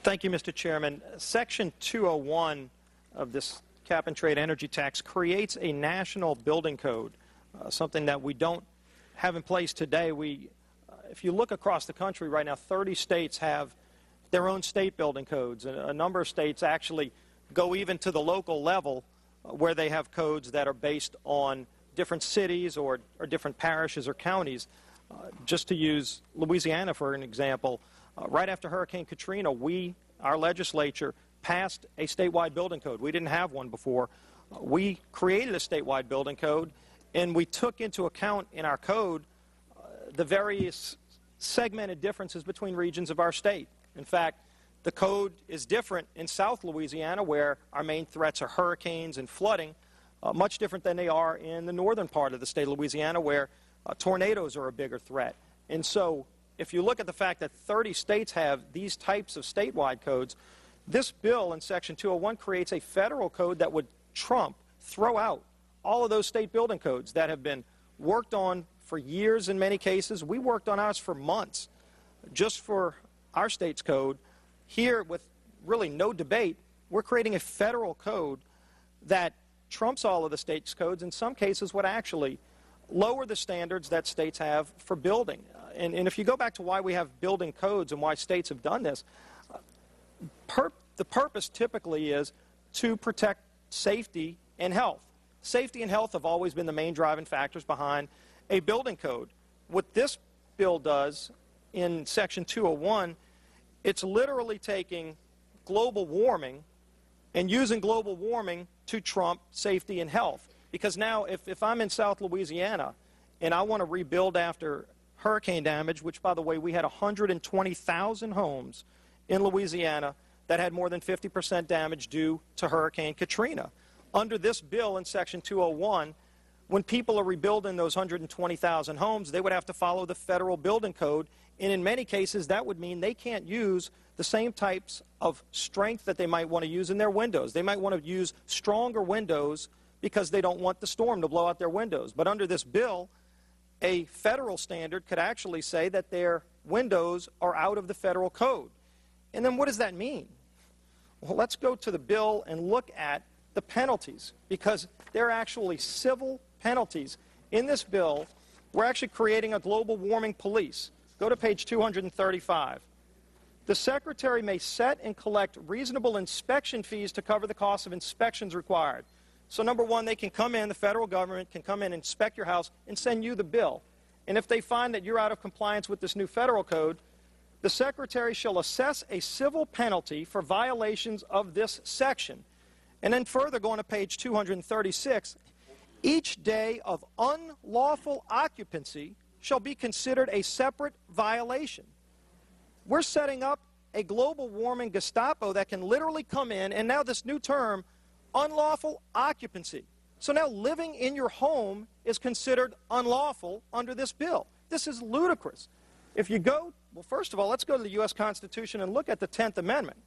Thank you, Mr. Chairman. Section 201 of this cap-and-trade energy tax creates a national building code, something that we don't have in place today. If you look across the country right now, 30 states have their own state building codes. A number of states actually go even to the local level where they have codes that are based on different cities or different parishes or counties. Just to use Louisiana for an example, right after Hurricane Katrina, our legislature passed a statewide building code. We didn't have one before. We created a statewide building code, and we took into account in our code the various segmented differences between regions of our state. In fact, the code is different in South Louisiana, where our main threats are hurricanes and flooding, much different than they are in the northern part of the state of Louisiana, where tornadoes are a bigger threat. And so if you look at the fact that 30 states have these types of statewide codes, this bill in Section 201 creates a federal code that would throw out all of those state building codes that have been worked on for years in many cases. We worked on ours for months just for our state's code. Here, with really no debate, we're creating a federal code that trumps all of the state's codes, in some cases would actually lower the standards that states have for building. And if you go back to why we have building codes and why states have done this, the purpose typically is to protect safety and health. Safety and health have always been the main driving factors behind a building code. What this bill does in Section 201, it's literally taking global warming and using global warming to trump safety and health. Because now, if I'm in South Louisiana and I want to rebuild after hurricane damage, which, by the way, we had 120,000 homes in Louisiana that had more than 50% damage due to Hurricane Katrina. Under this bill in Section 201, when people are rebuilding those 120,000 homes, they would have to follow the federal building code, and in many cases that would mean they can't use the same types of strength that they might want to use in their windows. They might want to use stronger windows because they don't want the storm to blow out their windows. But under this bill, a federal standard could actually say that their windows are out of the federal code. And then what does that mean? Well, let's go to the bill and look at the penalties, because they're actually civil penalties. In this bill, we're actually creating a global warming police. Go to page 235. The Secretary may set and collect reasonable inspection fees to cover the cost of inspections required. So number one, they can come in, the federal government can come in and inspect your house and send you the bill. And if they find that you're out of compliance with this new federal code, the Secretary shall assess a civil penalty for violations of this section. And then further, going to page 236, each day of unlawful occupancy shall be considered a separate violation. We're setting up a global warming Gestapo that can literally come in, and now this new term, unlawful occupancy. So now living in your home is considered unlawful under this bill. This is ludicrous. If you go, well, first of all, let's go to the U.S. Constitution and look at the 10th Amendment.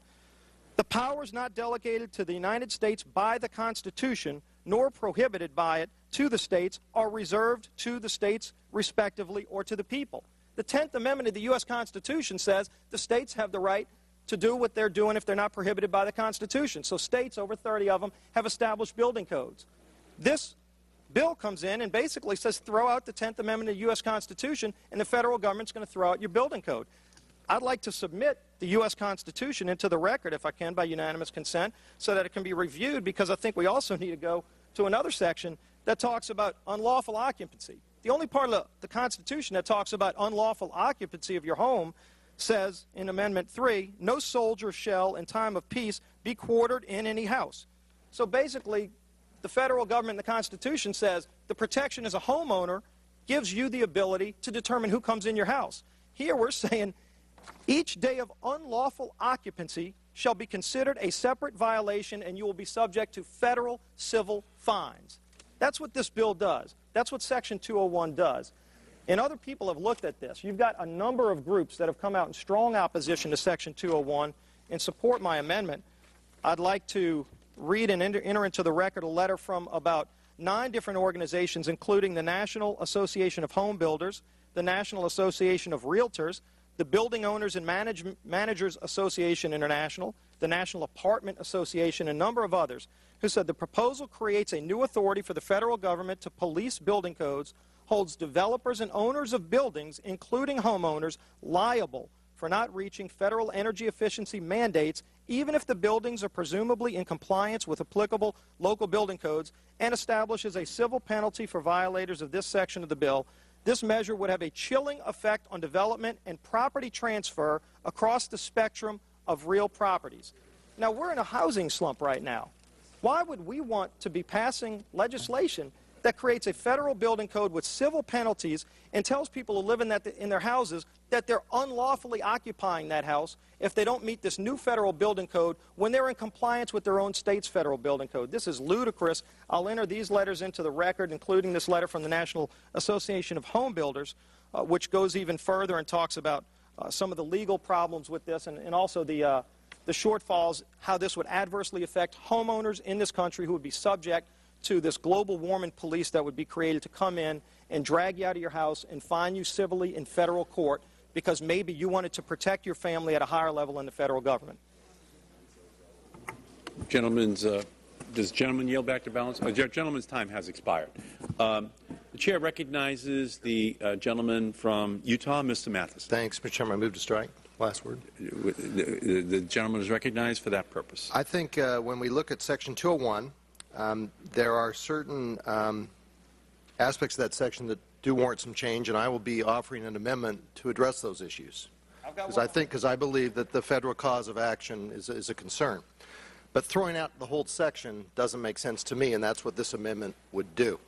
The powers not delegated to the United States by the Constitution, nor prohibited by it to the states, are reserved to the states respectively or to the people. The 10th Amendment of the U.S. Constitution says the states have the right to do what they're doing if they're not prohibited by the Constitution. So states, over 30 of them, have established building codes. This bill comes in and basically says throw out the 10th Amendment of the U.S. Constitution and the federal government's going to throw out your building code. I'd like to submit the U.S. Constitution into the record, if I can, by unanimous consent, so that it can be reviewed, because I think we also need to go to another section that talks about unlawful occupancy. The only part of the Constitution that talks about unlawful occupancy of your home says in Amendment 3, no soldier shall in time of peace be quartered in any house. So basically, the federal government and the Constitution says the protection as a homeowner gives you the ability to determine who comes in your house. Here we're saying each day of unlawful occupancy shall be considered a separate violation, and you will be subject to federal civil fines. That's what this bill does. That's what Section 201 does. And other people have looked at this. You've got a number of groups that have come out in strong opposition to Section 201 and support my amendment. I'd like to read and enter into the record a letter from about 9 different organizations, including the National Association of Home Builders, the National Association of Realtors, the Building Owners and Managers Association International, the National Apartment Association, and a number of others, who said the proposal creates a new authority for the federal government to police building codes, holds developers and owners of buildings, including homeowners, liable for not reaching federal energy efficiency mandates, even if the buildings are presumably in compliance with applicable local building codes, and establishes a civil penalty for violators of this section of the bill. This measure would have a chilling effect on development and property transfer across the spectrum of real properties. Now, we're in a housing slump right now. Why would we want to be passing legislation that creates a federal building code with civil penalties and tells people who live in their houses that they're unlawfully occupying that house if they don't meet this new federal building code when they're in compliance with their own state's federal building code? This is ludicrous. I'll enter these letters into the record, including this letter from the National Association of Home Builders, which goes even further and talks about some of the legal problems with this and also the shortfalls, how this would adversely affect homeowners in this country who would be subject to this global warming police that would be created to come in and drag you out of your house and fine you civilly in federal court because maybe you wanted to protect your family at a higher level in the federal government. Does the gentleman yield back to balance? The gentleman's time has expired. The chair recognizes the gentleman from Utah, Mr. Mathis. Thanks, Mr. Chairman. I move to strike. Last word. The gentleman is recognized for that purpose. I think when we look at Section 201, there are certain aspects of that section that do warrant some change, and I will be offering an amendment to address those issues. Because I believe that the federal cause of action is a concern. But throwing out the whole section doesn't make sense to me, and that's what this amendment would do.